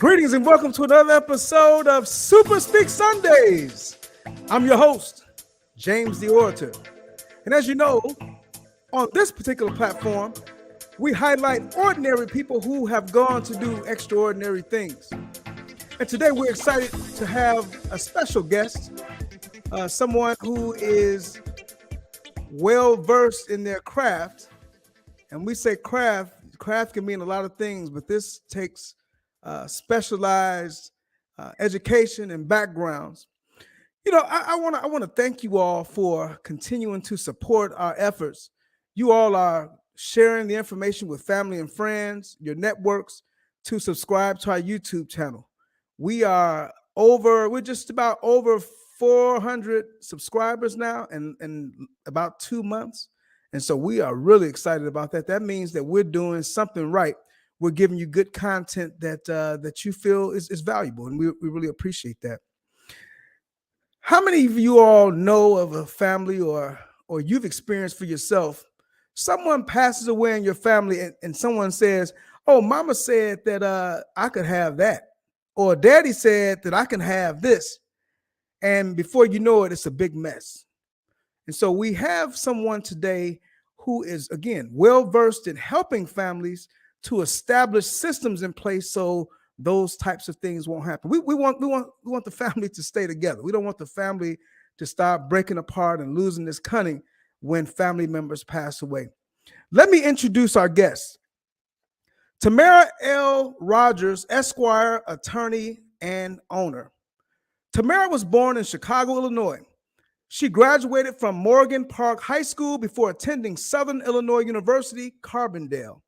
Greetings and welcome to another episode of Super Speak Sundays. I'm your host, James the Orator. And as you know, on this particular platform, we highlight ordinary people who have gone to do extraordinary things. And today we're excited to have a special guest, someone who is well-versed in their craft. And we say craft can mean a lot of things, but this takes specialized education and backgrounds. You know, I want to thank you all for continuing to support our efforts. You all are sharing the information with family and friends, your networks, to subscribe to our YouTube channel. We're just about over 400 subscribers now in about 2 months. And so we are really excited about that. That means that we're doing something right. We're giving you good content that you feel is valuable, and we really appreciate that. How many of you all know of a family or you've experienced for yourself, someone passes away in your family and someone says, oh, mama said that I could have that, or daddy said that I can have this, and before you know it, it's a big mess. And so we have someone today who is, again, well-versed in helping families to establish systems in place so those types of things won't happen. We want the family to stay together. We don't want the family to start breaking apart and losing its cunning when family members pass away. Let me introduce our guest. Tamara L. Rogers, Esquire, attorney and owner. Tamara was born in Chicago, Illinois. She graduated from Morgan Park High School before attending Southern Illinois University, Carbondale.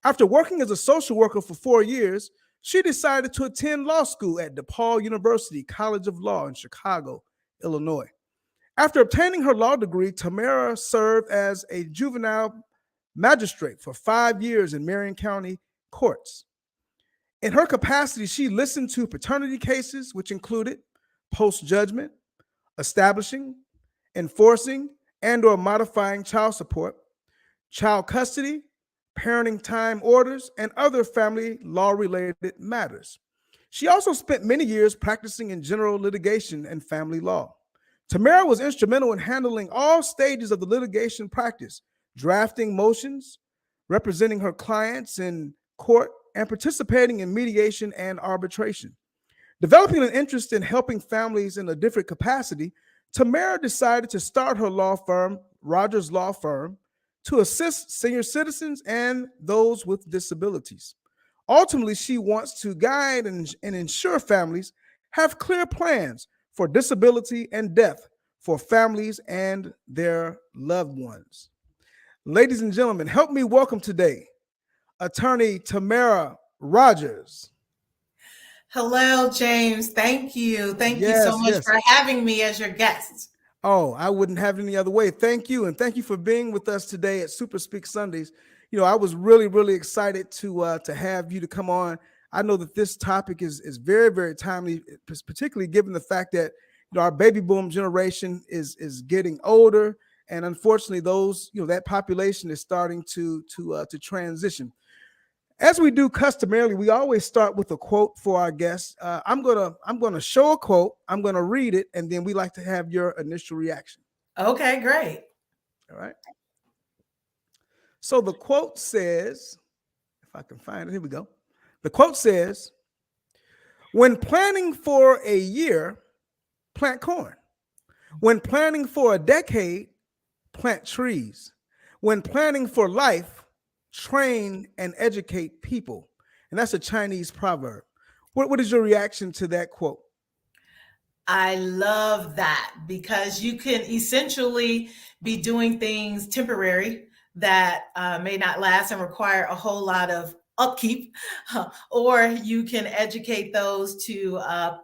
After working as a social worker for 4 years, she decided to attend law school at DePaul University College of Law in Chicago, Illinois. After obtaining her law degree, Tamara served as a juvenile magistrate for 5 years in Marion County courts. In her capacity, she listened to paternity cases, which included post-judgment, establishing, enforcing, and/or modifying child support, child custody, parenting time orders, and other family law-related matters. She also spent many years practicing in general litigation and family law. Tamara was instrumental in handling all stages of the litigation practice, drafting motions, representing her clients in court, and participating in mediation and arbitration. Developing an interest in helping families in a different capacity, Tamara decided to start her law firm, Rogers Law Firm, to assist senior citizens and those with disabilities. Ultimately, she wants to guide and ensure families have clear plans for disability and death for families and their loved ones. Ladies and gentlemen, help me welcome today attorney Tamara Rogers. Hello, James. Thank you. Thank you so much for having me as your guest. Oh, I wouldn't have it any other way. Thank you. And thank you for being with us today at Super Speak Sundays. You know, I was really, really excited to have you to come on. I know that this topic is very, very timely, particularly given the fact that our baby boom generation is getting older. And unfortunately, that population is starting to transition. As we do customarily, we always start with a quote for our guests. I'm gonna show a quote. I'm gonna read it, and then we like to have your initial reaction. Okay, great. All right. So the quote says, if I can find it, here we go. The quote says, "When planning for a year, plant corn. When planning for a decade, plant trees. When planning for life, train and educate people." And that's a Chinese proverb. What is your reaction to that quote? I love that, because you can essentially be doing things temporary that may not last and require a whole lot of upkeep, or you can educate those to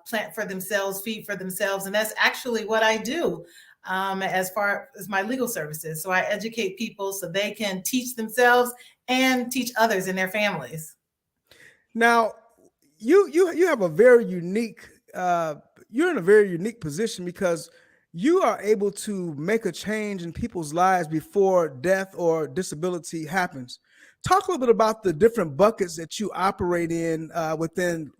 plant for themselves, feed for themselves. And that's actually what I do as far as my legal services. So I educate people so they can teach themselves and teach others in their families. Now, you have a very unique, you're in a very unique position, because you are able to make a change in people's lives before death or disability happens. Talk a little bit about the different buckets that you operate in within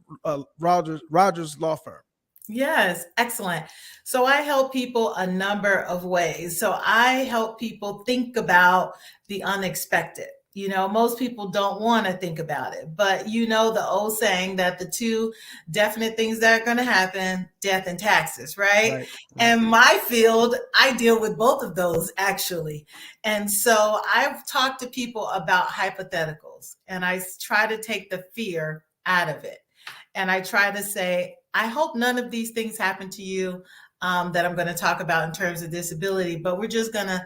Rogers Law Firm. Yes, excellent. So I help people a number of ways. So I help people think about the unexpected. Most people don't want to think about it, but the old saying that the two definite things that are going to happen, death and taxes, right? Right. And my field, I deal with both of those actually. And so I've talked to people about hypotheticals, and I try to take the fear out of it. And I try to say, I hope none of these things happen to you that I'm going to talk about in terms of disability, but we're just going to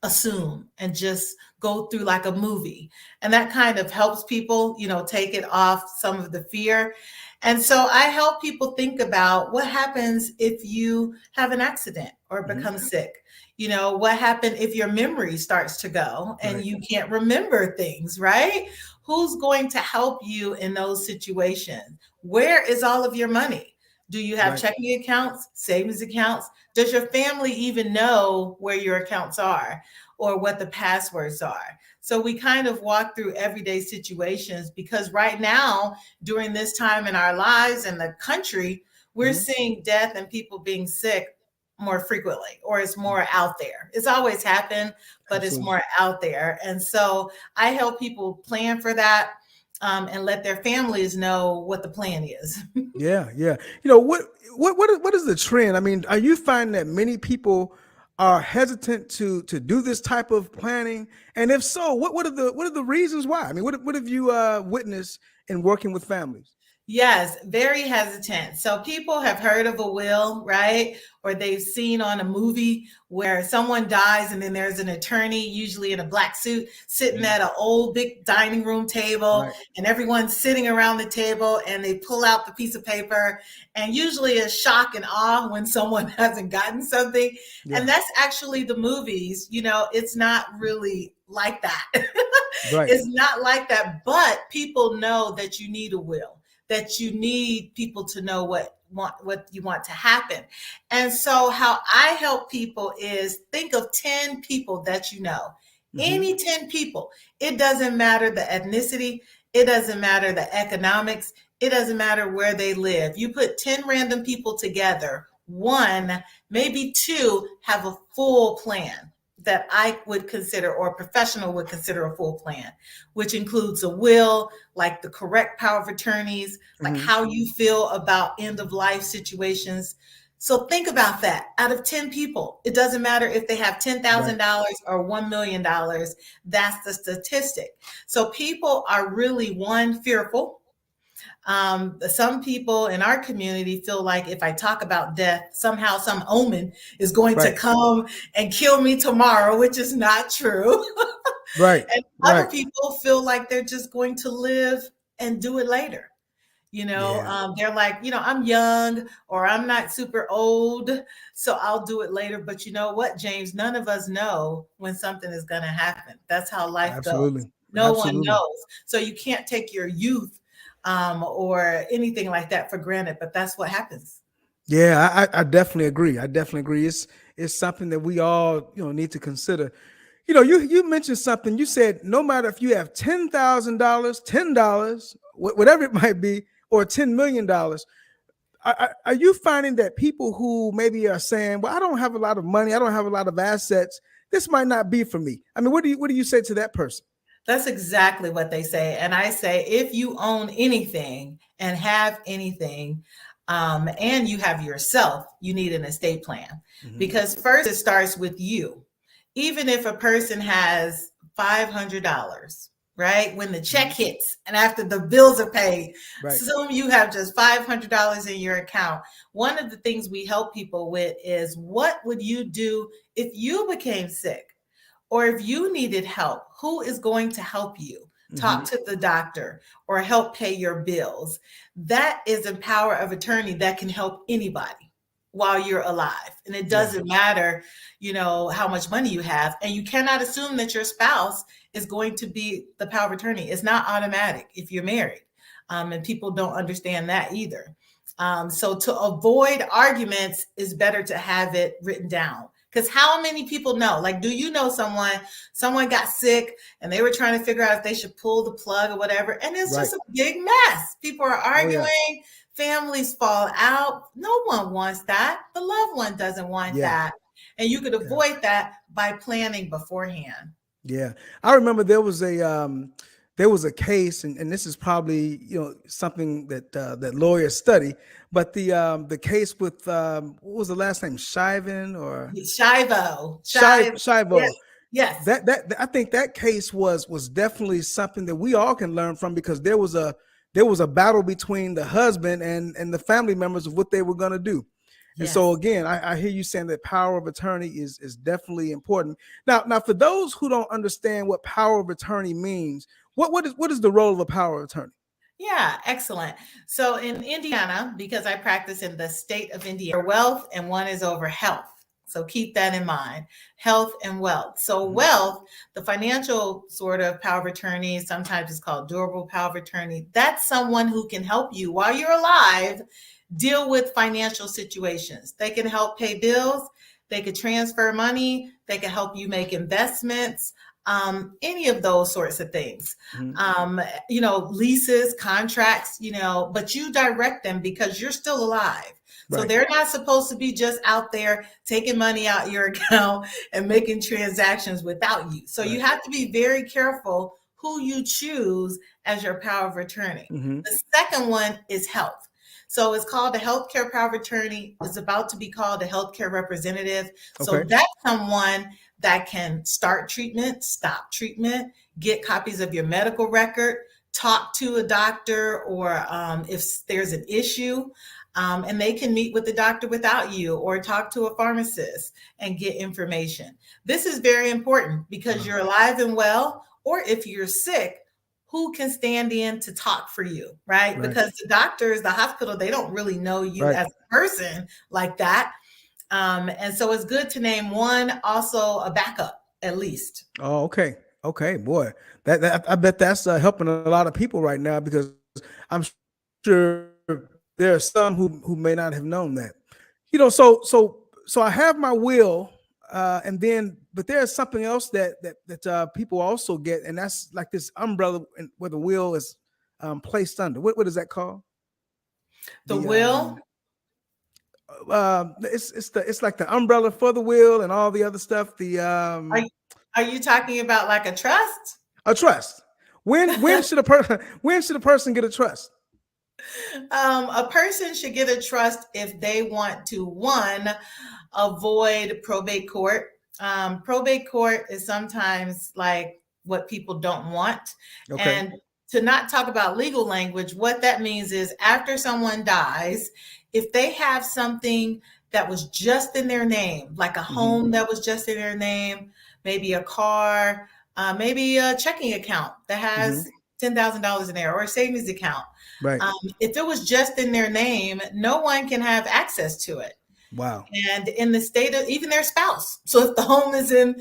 assume and just go through like a movie. And that kind of helps people, take it off some of the fear. And so I help people think about what happens if you have an accident or become sick. What happened if your memory starts to go and you can't remember things, right? Who's going to help you in those situations? Where is all of your money? Do you have checking accounts, savings accounts? Does your family even know where your accounts are or what the passwords are? So we kind of walk through everyday situations, because right now, during this time in our lives and the country, we're seeing death and people being sick more frequently, or it's more out there. It's always happened, but It's more out there. And so I help people plan for that. And let their families know what the plan is. Yeah. What is the trend? I mean, are you finding that many people are hesitant to do this type of planning? And if so, what are the reasons why? I mean, what have you witnessed in working with families? Yes, very hesitant. So people have heard of a will, right? Or they've seen on a movie where someone dies and then there's an attorney, usually in a black suit, sitting at an old big dining room table, and everyone's sitting around the table, and they pull out the piece of paper, and usually a shock and awe when someone hasn't gotten something. And that's actually the movies. It's not really like that. It's not like that, but people know that you need a will, that you need people to know what you want to happen. And so how I help people is think of 10 people that you know, any 10 people. It doesn't matter the ethnicity. It doesn't matter the economics. It doesn't matter where they live. You put 10 random people together, one, maybe two have a full plan that I would consider, or a professional would consider, a full plan, which includes a will, like the correct power of attorneys, like how you feel about end of life situations. So think about that. Out of 10 people, it doesn't matter if they have $10,000 or $1 million. That's the statistic. So people are really, one, fearful. Some people in our community feel like if I talk about death, somehow some omen is going to come and kill me tomorrow, which is not true. And other people feel like they're just going to live and do it later. They're like, I'm young, or I'm not super old, so I'll do it later. But you know what, James, none of us know when something is going to happen. That's how life goes. No one knows. So you can't take your youth or anything like that for granted, but that's what happens. Yeah, I definitely agree. It's something that we all, need to consider. You mentioned something. You said no matter if you have $10,000, $10, whatever it might be, or $10 million, are you finding that people who maybe are saying, well, I don't have a lot of money, I don't have a lot of assets, this might not be for me? I mean, what do you say to that person? That's exactly what they say. And I say, if you own anything and have anything, and you have yourself, you need an estate plan. Because first it starts with you. Even if a person has $500, right? When the check hits and after the bills are paid, assume you have just $500 in your account. One of the things we help people with is, what would you do if you became sick? Or if you needed help, who is going to help you? Talk to the doctor or help pay your bills. That is a power of attorney that can help anybody while you're alive. And it doesn't matter, how much money you have. And you cannot assume that your spouse is going to be the power of attorney. It's not automatic if you're married. And people don't understand that either. So to avoid arguments, it's better to have it written down, Because how many people know? Like, do you know someone got sick and they were trying to figure out if they should pull the plug or whatever, and it's Right. just a big mess. People are Oh yeah. arguing, families fall out. No one wants that. The loved one doesn't want Yeah. that. And you could Yeah. avoid that by planning beforehand. Yeah. I remember there was a case, and this is probably, something that lawyers study, but the case with what was the last name? Shivan or Shivo. Shivo. Yes. Yes. That I think that case was definitely something that we all can learn from, because there was a battle between the husband and the family members of what they were going to do. And Yes. so again, I hear you saying that power of attorney is definitely important. Now, for those who don't understand what power of attorney means, what is the role of a power of attorney? Yeah, excellent. So in Indiana, because I practice in the state of Indiana, wealth and one is over health. So keep that in mind, health and wealth. So wealth, the financial sort of power of attorney, sometimes it's called durable power of attorney. That's someone who can help you while you're alive deal with financial situations. They can help pay bills. They could transfer money. They can help you make investments. Any of those sorts of things. Leases, contracts, but you direct them because you're still alive. So Right. they're not supposed to be just out there taking money out your account and making transactions without you. So you have to be very careful who you choose as your power of attorney. The second one is health. So it's called a healthcare power of attorney. It's about to be called a healthcare representative. So Okay. that's someone that can start treatment, stop treatment, get copies of your medical record, talk to a doctor, or if there's an issue, and they can meet with the doctor without you, or talk to a pharmacist and get information. This is very important because you're alive and well, or if you're sick, who can stand in to talk for you, right? Because the doctors, the hospital, they don't really know you as a person like that. And so it's good to name one, also a backup, at least. Oh, okay. Okay, boy. That I bet that's helping a lot of people right now, because I'm sure there are some who may not have known that. So I have my will, but there's something else that people also get, and that's like this umbrella where the will is placed under. What is that called? The will. It's like the umbrella for the will and all the other stuff. Are you talking about like a trust? A trust. When should a person get a trust? A person should get a trust if they want to, one, avoid probate court. Probate court is sometimes like what people don't want. Okay. And to not talk about legal language, what that means is after someone dies, if they have something that was just in their name, like a home that was just in their name, maybe a car, maybe a checking account that has $10,000 in there, or a savings account. Right. If it was just in their name, no one can have access to it. Wow. And in the state of even their spouse. So if the home is in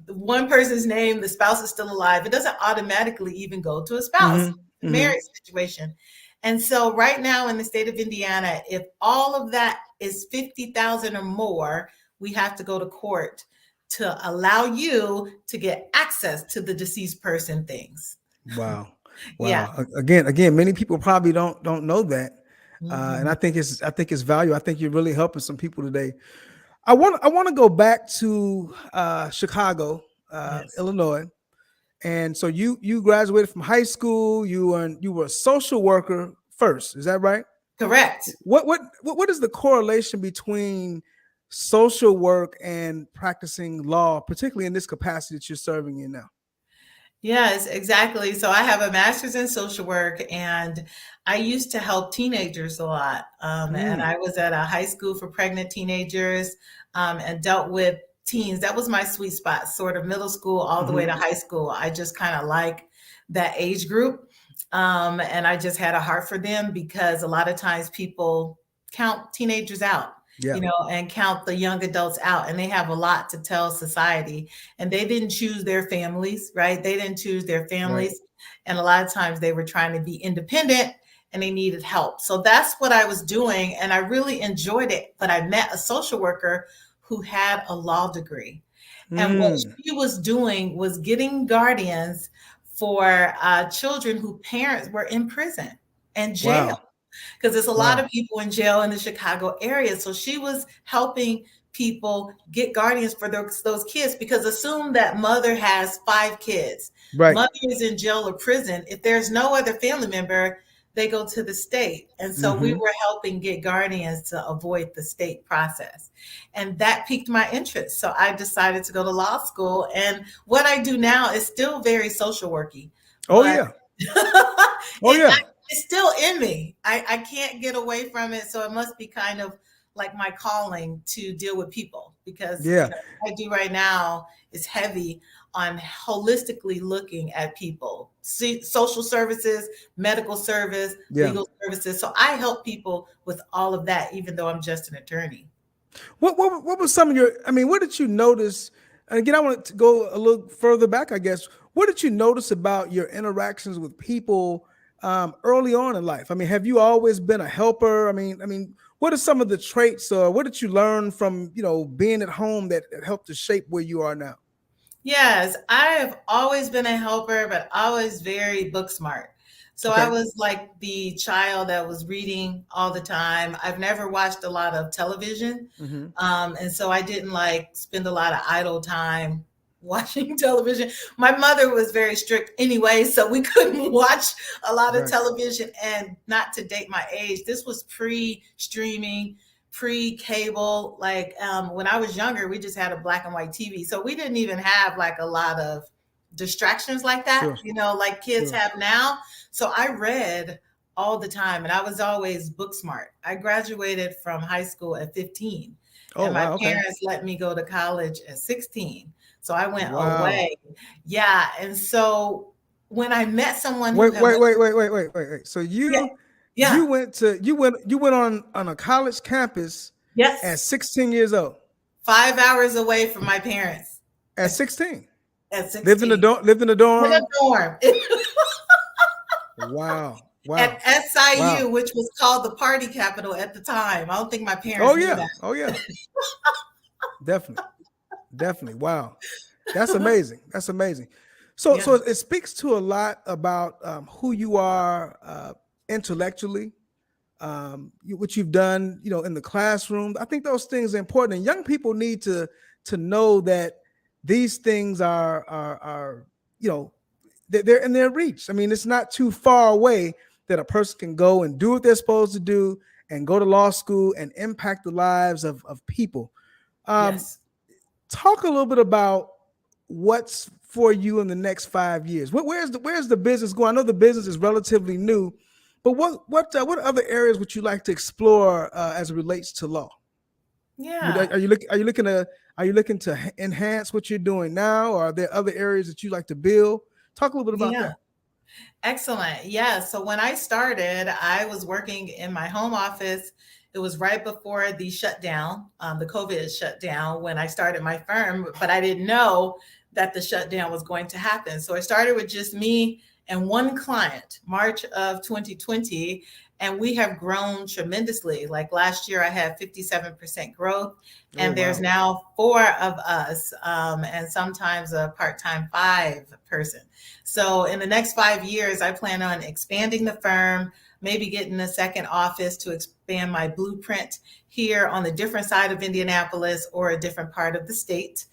one person's name, the spouse is still alive, it doesn't automatically even go to a spouse, marriage situation. And so right now in the state of Indiana, if all of that is 50,000 or more, we have to go to court to allow you to get access to the deceased person things. Wow. Yeah. Again, many people probably don't know that. And I think it's value. I think you're really helping some people today. I want to go back to Chicago, Illinois. And so you graduated from high school. You were a social worker first. Is that right? Correct. What is the correlation between social work and practicing law, particularly in this capacity that you're serving in now? Yes, exactly. So I have a master's in social work, and I used to help teenagers a lot. And I was at a high school for pregnant teenagers and dealt with teens. That was my sweet spot, sort of middle school all the way to high school. I just kind of like that age group. And I just had a heart for them because a lot of times people count teenagers out. And count the young adults out, and they have a lot to tell society, and they didn't choose their families, right? They didn't choose their families. Right. And a lot of times they were trying to be independent and they needed help. So that's what I was doing. And I really enjoyed it. But I met a social worker who had a law degree. And what Mm. she was doing was getting guardians for children whose parents were in prison and jail, Wow. because there's a lot Wow. of people in jail in the Chicago area. So she was helping people get guardians for those kids, because assume that mother has 5 kids. Right. Mother is in jail or prison. If there's no other family member, they go to the state. And so we Mm-hmm. were helping get guardians to avoid the state process. And that piqued my interest. So I decided to go to law school. And what I do now is still very social worky. Oh But yeah. Oh yeah. it's still in me. I can't get away from it. So it must be kind of like my calling to deal with people, because Yeah. what I do right now is heavy on holistically looking at people, social services, medical service, Yeah. legal services. So I help people with all of that, even though I'm just an attorney. What was some of your, I mean, what did you notice? And again, I want to go a little further back, I guess. What did you notice about your interactions with people early on in life? I mean, have you always been a helper? I mean, what are some of the traits, or what did you learn from, being at home that helped to shape where you are now? Yes, I have always been a helper, but always very book smart. So I Okay. was like the child that was reading all the time. I've never watched a lot of television. Hmm. And so I didn't like spend a lot of idle time watching television. My mother was very strict anyway, so we couldn't watch a lot of Right. television. And not to date my age, this was pre-streaming, pre-cable. Like when I was younger, we just had a black and white TV. So we didn't even have like a lot of distractions like that, Sure. like kids Sure. have now. So I read all the time, and I was always book smart. I graduated from high school at 15, Oh and my wow. Okay. parents let me go to college at 16. So I went Wow. away. Yeah. And so when I met someone who Wait, had wait, went, wait, wait, wait, wait, wait, wait. So yeah, you yeah, you went on a college campus at yes, 16 years old. 5 hours away from my parents At at, 16. at Lived in the 16 dorm, lived in the in a dorm. dorm Wow. Wow. at SIU, Wow. which was called the party capital at the time. I don't think my parents Oh knew yeah. Oh yeah. Definitely. Definitely. Wow. That's that. amazing. That's amazing. So Yeah. it speaks to a lot about who you are intellectually, what you've done, in the classroom. I think those things are important, and young people need to know that these things are they're in their reach. I mean, it's not too far away that a person can go and do what they're supposed to do and go to law school and impact the lives of people. Um, Yes. Talk a little bit about what's for you in the next 5 years. Where's the business going? I know the business is relatively new, but what other areas would you like to explore as it relates to law? I mean, Yeah. are you looking to enhance what you're doing now, or are there other areas that you like to build? Talk a little bit about Yeah. that. Excellent. Yeah. So when I started, I was working in my home office. It was right before the shutdown, the COVID shutdown, when I started my firm, but I didn't know that the shutdown was going to happen. So I started with just me and one client, March of 2020, and we have grown tremendously. Like last year, I had 57% growth, Oh and there's wow. now 4 of us, and sometimes a part-time 5 person. So in the next 5 years, I plan on expanding the firm, maybe getting a second office to expand my blueprint here on the different side of Indianapolis or a different part of the state.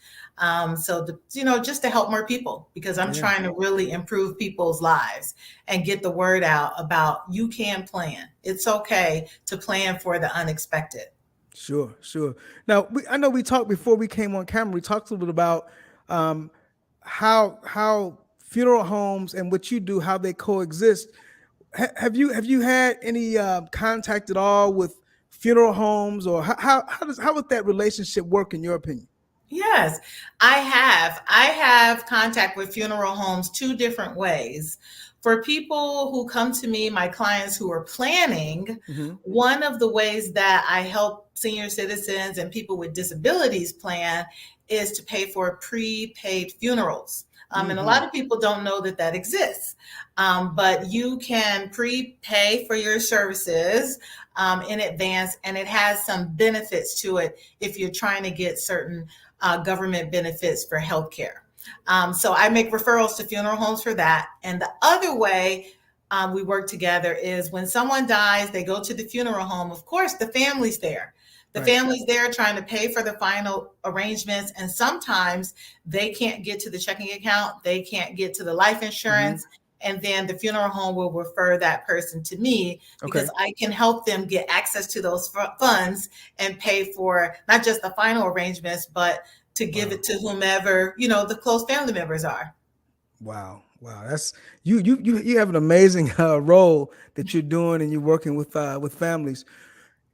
Just to help more people, because I'm Yeah. trying to really improve people's lives and get the word out about you can plan. It's okay to plan for the unexpected. Sure, sure. Now, I know we talked before we came on camera. We talked a little bit about um, how funeral homes and what you do, how they coexist. Have you had any contact at all with funeral homes, or how would that relationship work in your opinion? Yes, I have. I have contact with funeral homes 2 different ways. For people who come to me, my clients who are planning, Hmm. one of the ways that I help senior citizens and people with disabilities plan is to pay for prepaid funerals. And a lot of people don't know that that exists. But you can prepay for your services in advance, and it has some benefits to it if you're trying to get certain government benefits for healthcare. So I make referrals to funeral homes for that. And the other way we work together is when someone dies, they go to the funeral home. Of course, the family's there. The family's there trying to pay for the final arrangements. And sometimes they can't get to the checking account. They can't get to the life insurance. And then the funeral home will refer that person to me because I can help them get access to those funds and pay for not just the final arrangements, but to give it to whomever, the close family members are. Wow. That's you have an amazing role that you're doing, and you're working with families.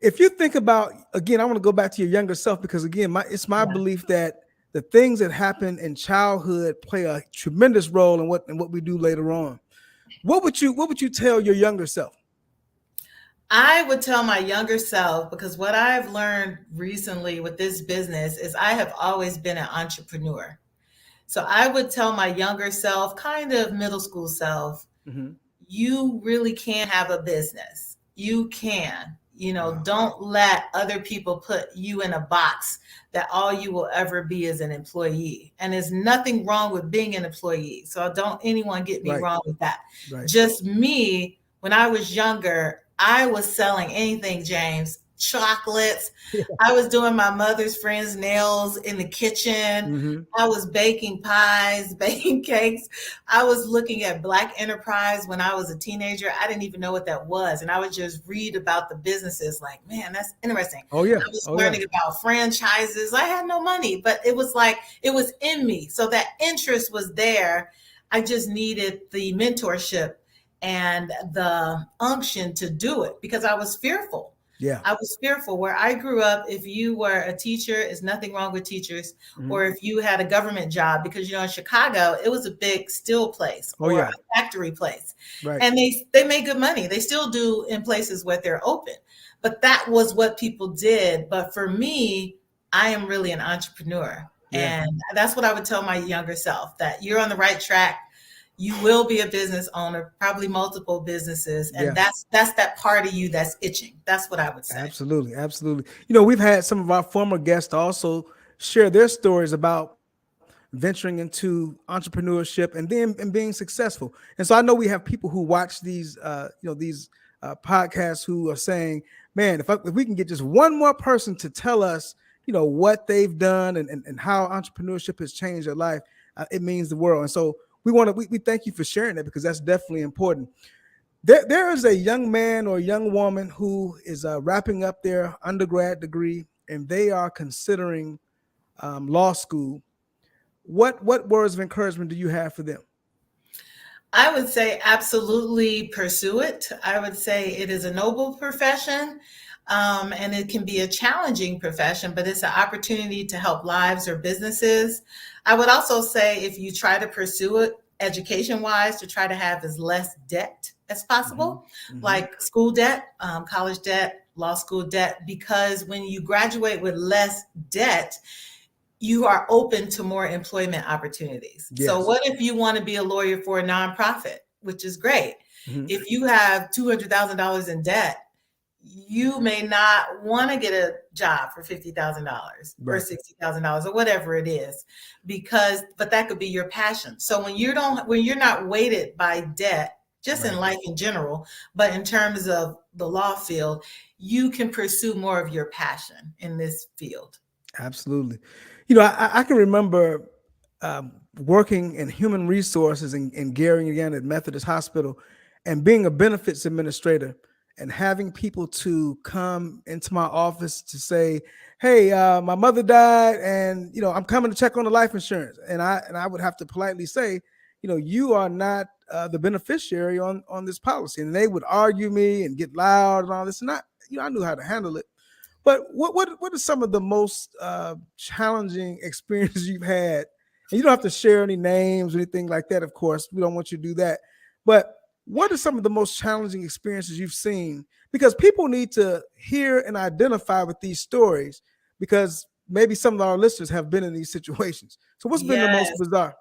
If you think about, again, I want to go back to your younger self, because again, it's my belief that the things that happen in childhood play a tremendous role in what we do later on. What would you tell your younger self? I would tell my younger self, because what I've learned recently with this business is I have always been an entrepreneur. So I would tell my younger self, kind of middle school self, you really can have a business. You can. Don't let other people put you in a box that all you will ever be is an employee. And there's nothing wrong with being an employee. So don't anyone get me wrong with that. Just me, when I was younger, I was selling anything, James. Chocolates. I was doing my mother's friend's nails in the kitchen. I was baking pies, baking cakes. I was looking at Black Enterprise when I was a teenager. I didn't even know what that was. And I would just read about the businesses like, man, that's interesting. I was learning about franchises. I had no money, but it was like, it was in me. So that interest was there. I just needed the mentorship and the unction to do it because I was fearful. I was fearful. Where I grew up, if you were a teacher, there's nothing wrong with teachers, or if you had a government job, because, in Chicago, it was a big steel place or a factory place. And they made good money. They still do in places where they're open. But that was what people did. But for me, I am really an entrepreneur. And that's what I would tell my younger self, that you're on the right track. You will be a business owner, probably multiple businesses. And that's that part of you that's itching. That's what I would say. Absolutely. We've had some of our former guests also share their stories about venturing into entrepreneurship and being successful. And so I know we have people who watch these podcasts who are saying, man, if we can get just one more person to tell us, what they've done and how entrepreneurship has changed their life, it means the world. And so we thank you for sharing that, because that's definitely important. There is a young man or young woman who is wrapping up their undergrad degree, and they are considering law school. What words of encouragement do you have for them? I would say absolutely pursue it. I would say it is a noble profession, and it can be a challenging profession, but it's an opportunity to help lives or businesses. I would also say, if you try to pursue it education-wise, to try to have as less debt as possible, like school debt, college debt, law school debt, because when you graduate with less debt, you are open to more employment opportunities. So what if you want to be a lawyer for a nonprofit, which is great. If you have $200,000 in debt, you may not want to get a job for $50,000 or $60,000 or whatever it is, but that could be your passion. So when you're not weighted by debt, just in life in general, but in terms of the law field, you can pursue more of your passion in this field. Absolutely. I can remember working in human resources in Gary, again, at Methodist Hospital, and being a benefits administrator, and having people to come into my office to say, hey, my mother died, and I'm coming to check on the life insurance. And I would have to politely say, you are not the beneficiary on this policy. And they would argue me and get loud and all this. And I knew how to handle it. But what are some of the most challenging experiences you've had? And you don't have to share any names or anything like that, of course. We don't want you to do that. But what are some of the most challenging experiences you've seen? Because people need to hear and identify with these stories, because maybe some of our listeners have been in these situations. So what's been the most bizarre?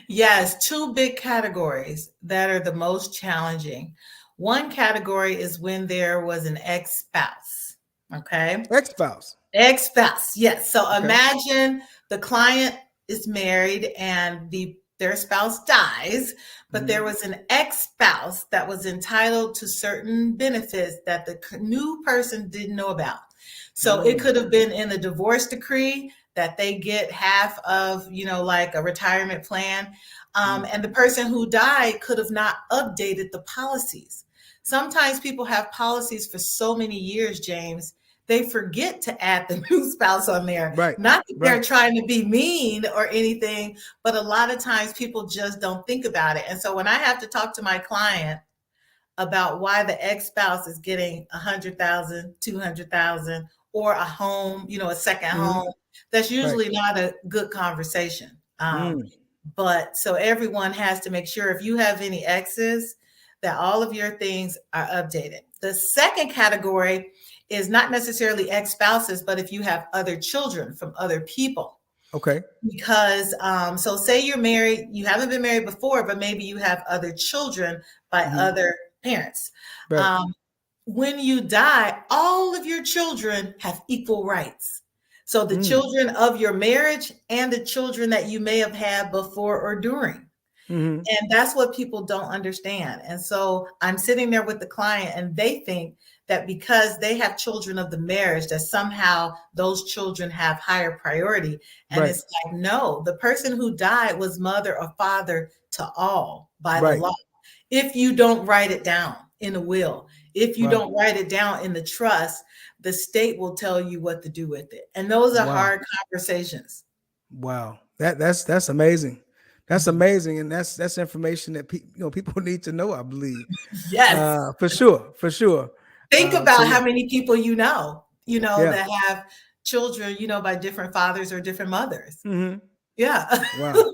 Yes, two big categories that are the most challenging. One category is when there was an ex-spouse. Okay. Ex-spouse. Ex-spouse, yes. So Okay. imagine the client is married and their spouse dies, but there was an ex-spouse that was entitled to certain benefits that the new person didn't know about. So it could have been in the divorce decree that they get half of, like a retirement plan. And the person who died could have not updated the policies. Sometimes people have policies for so many years, James, they forget to add the new spouse on there. Right. Not that they're Right. trying to be mean or anything, but a lot of times people just don't think about it. And so when I have to talk to my client about why the ex-spouse is getting 100,000, 200,000, or a home, a second home, that's usually not a good conversation. But so everyone has to make sure if you have any exes, that all of your things are updated. The second category is not necessarily ex-spouses, but if you have other children from other people. Okay. Because so say you're married, you haven't been married before, but maybe you have other children by other parents. Right. When you die, all of your children have equal rights. So the children of your marriage and the children that you may have had before or during. And that's what people don't understand. And so I'm sitting there with the client and they think that because they have children of the marriage, that somehow those children have higher priority. And it's like, no, the person who died was mother or father to all by the law. If you don't write it down in a will, if you don't write it down in the trust, the state will tell you what to do with it. And those are hard conversations. Wow. That's amazing. That's amazing. And that's information that people need to know, I believe. Yes. For sure. Think about how many people that have children, by different fathers or different mothers. Yeah. Wow.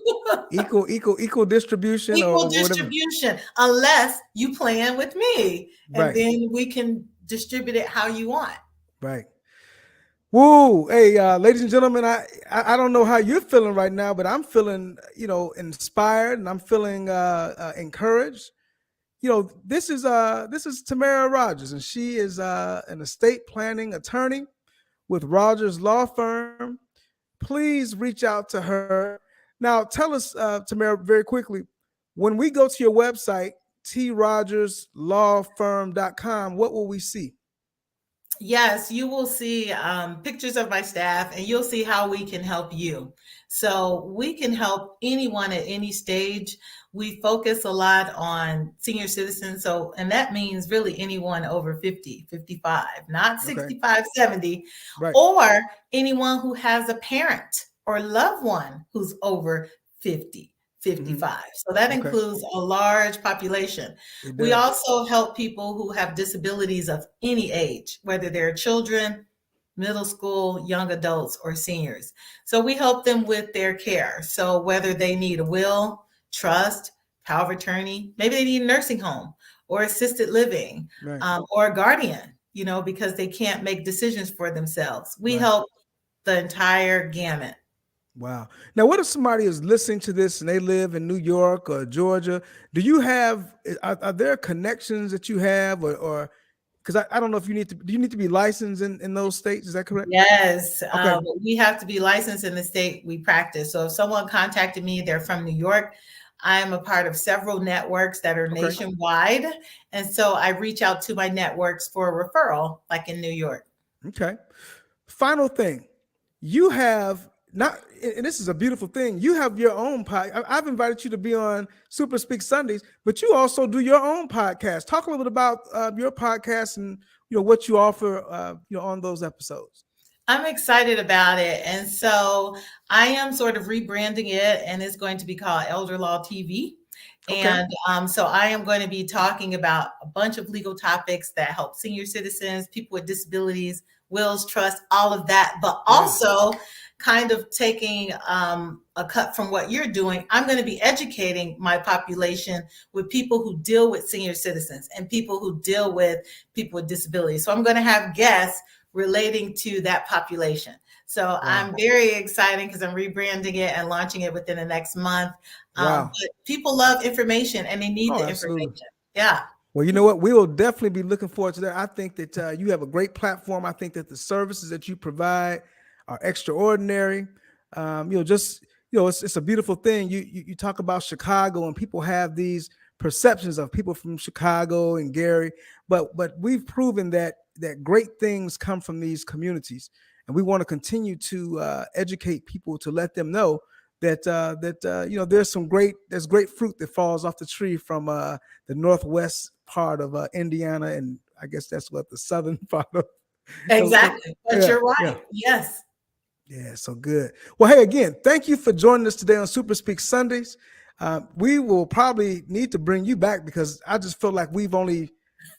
Equal distribution Equal or distribution, whatever. unless you plan with me. And Right. then we can distribute it how you want. Right. Woo. Hey, ladies and gentlemen, I don't know how you're feeling right now, but I'm feeling, inspired and I'm feeling encouraged. This is Tamara Rogers, and she is an estate planning attorney with Rogers Law Firm. Please reach out to her. Now, tell us, Tamara, very quickly, when we go to your website, trogerslawfirm.com, what will we see? Yes, you will see pictures of my staff and you'll see how we can help you. So we can help anyone at any stage. We focus a lot on senior citizens. And that means really anyone over 50, 55, not 65, 70, or anyone who has a parent or loved one who's over 50. 55. So that includes a large population. We also help people who have disabilities of any age, whether they're children, middle school, young adults, or seniors. So we help them with their care. So whether they need a will, trust, power of attorney, maybe they need a nursing home or assisted living, or a guardian, because they can't make decisions for themselves. We help the entire gamut. Wow. Now, what if somebody is listening to this and they live in New York or Georgia? Do you have, are there connections that you have or because I don't know if do you need to be licensed in those states? Is that correct? Yes. We have to be licensed in the state we practice. So if someone contacted me, they're from New York, I am a part of several networks that are nationwide. And so I reach out to my networks for a referral, like in New York. Okay. Final thing, you have not, and this is a beautiful thing. You have your own podcast. I've invited you to be on Super Speak Sundays, but you also do your own podcast. Talk a little bit about your podcast and what you offer on those episodes. I'm excited about it, and so I am sort of rebranding it, and it's going to be called Elder Law TV. And so I am going to be talking about a bunch of legal topics that help senior citizens, people with disabilities, wills, trust, all of that, but also kind of taking a cut from what you're doing. I'm going to be educating my population with people who deal with senior citizens and people who deal with people with disabilities. So I'm going to have guests relating to that population. So Wow. I'm very excited because I'm rebranding it and launching it within the next month. Wow. But people love information and they need the Absolutely. information. Yeah. Well, you know what? We will definitely be looking forward to that. I think that you have a great platform. I think that the services that you provide are extraordinary. It's a beautiful thing. You talk about Chicago, and people have these perceptions of people from Chicago and Gary, but we've proven that great things come from these communities, and we want to continue to educate people to let them know that there's great fruit that falls off the tree from the northwest part of Indiana, and I guess that's what the southern part of. Exactly. But Yeah, you're right. yeah. Yes. Yeah, so good. Well, hey, again, thank you for joining us today on Super Speak Sundays. We will probably need to bring you back because I just feel like we've only,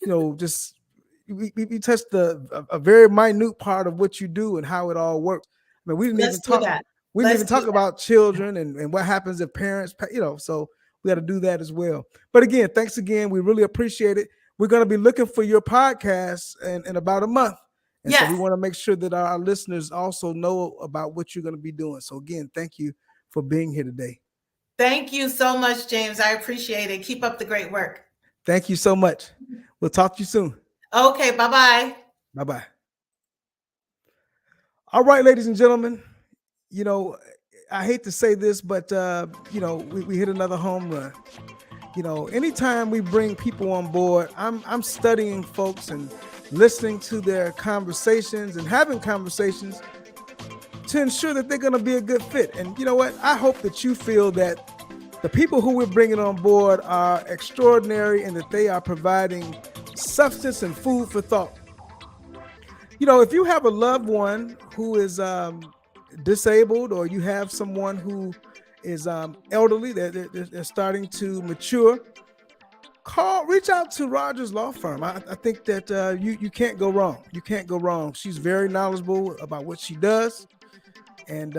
we touched a very minute part of what you do and how it all works. I mean, we didn't even talk. We didn't even talk about children and what happens if parents, so we got to do that as well. But again, thanks again. We really appreciate it. We're going to be looking for your podcast in about a month. And so we want to make sure that our listeners also know about what you're going to be doing. So again, thank you for being here today. Thank you so much, James. I appreciate it. Keep up the great work. Thank you so much. We'll talk to you soon. Okay, bye-bye. Bye-bye. All right, ladies and gentlemen, I hate to say this, but, we hit another home run. Anytime we bring people on board, I'm studying folks and listening to their conversations and having conversations to ensure that they're going to be a good fit. And you know what? I hope that you feel that the people who we're bringing on board are extraordinary and that they are providing substance and food for thought. If you have a loved one who is disabled, or you have someone who is elderly, they're starting to mature, reach out to Rogers Law Firm. I think that you can't go wrong. You can't go wrong. She's very knowledgeable about what she does. And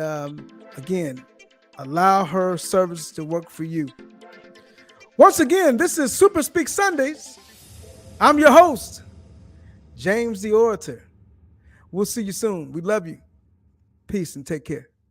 again, allow her service to work for you. Once again, this is Super Speak Sundays. I'm your host, James the Orator. We'll see you soon. We love you. Peace and take care.